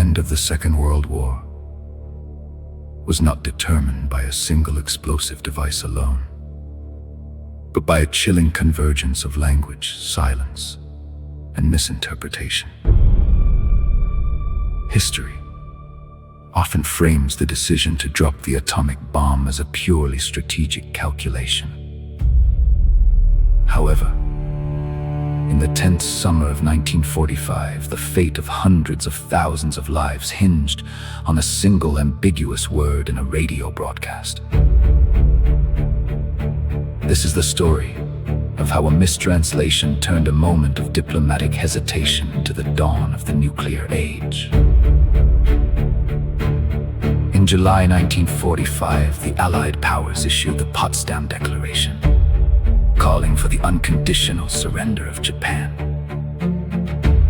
end of the Second World War was not determined by a single explosive device alone, but by a chilling convergence of language, silence, and misinterpretation. History often frames the decision to drop the atomic bomb as a purely strategic calculation. However, in the tense summer of 1945, the fate of hundreds of thousands of lives hinged on a single ambiguous word in a radio broadcast. This is the story of how a mistranslation turned a moment of diplomatic hesitation into the dawn of the nuclear age. In July 1945, the Allied powers issued the Potsdam Declaration, calling for the unconditional surrender of Japan.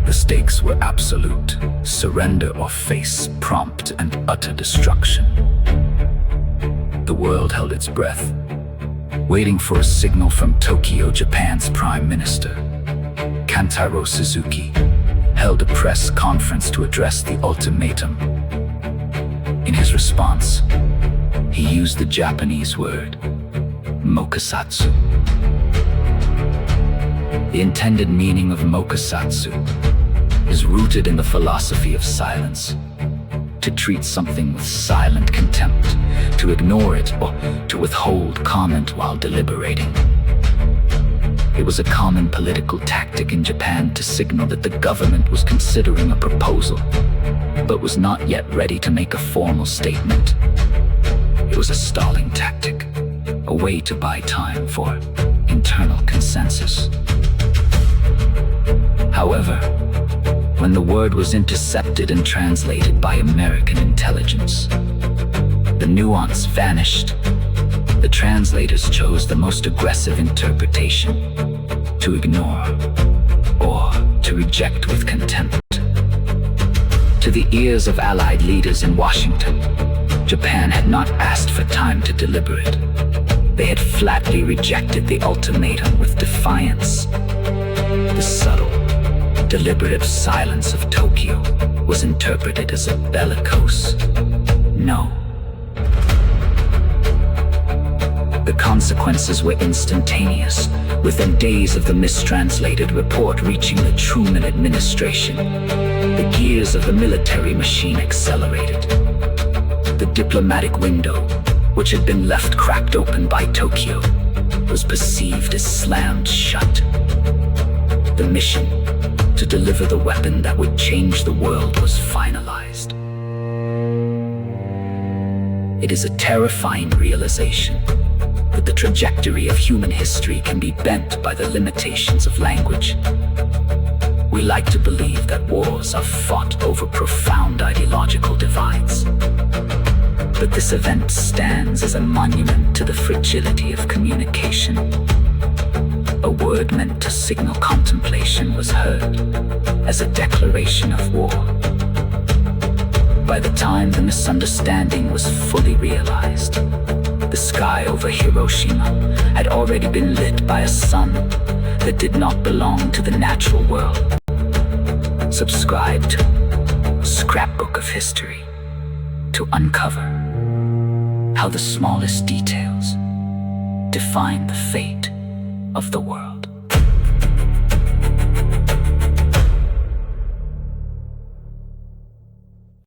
The stakes were absolute: surrender or face prompt and utter destruction. The world held its breath, waiting for a signal from Tokyo. Japan's Prime Minister Kantarō Suzuki held a press conference to address the ultimatum. In his response, he used the Japanese word Mokusatsu. The intended meaning of Mokusatsu is rooted in the philosophy of silence: to treat something with silent contempt, to ignore it, or to withhold comment while deliberating. It was a common political tactic in Japan to signal that the government was considering a proposal, but was not yet ready to make a formal statement. It was a stalling tactic, a way to buy time for internal consensus. However, when the word was intercepted and translated by American intelligence, the nuance vanished. The translators chose the most aggressive interpretation: to ignore or to reject with contempt. To the ears of Allied leaders in Washington, Japan had not asked for time to deliberate. They had flatly rejected the ultimatum with defiance. The subtle, deliberative silence of Tokyo was interpreted as a bellicose no. The consequences were instantaneous. Within days of the mistranslated report reaching the Truman administration, the gears of the military machine accelerated. The diplomatic window, which had been left cracked open by Tokyo, was perceived as slammed shut. The mission to deliver the weapon that would change the world was finalized. It is a terrifying realization that the trajectory of human history can be bent by the limitations of language. We like to believe that wars are fought over profound ideological divides. But this event stands as a monument to the fragility of communication. A word meant to signal contemplation was heard as a declaration of war. By the time the misunderstanding was fully realized, the sky over Hiroshima had already been lit by a sun that did not belong to the natural world. Subscribe to Scrapbook of History to uncover how the smallest details define the fate of the world.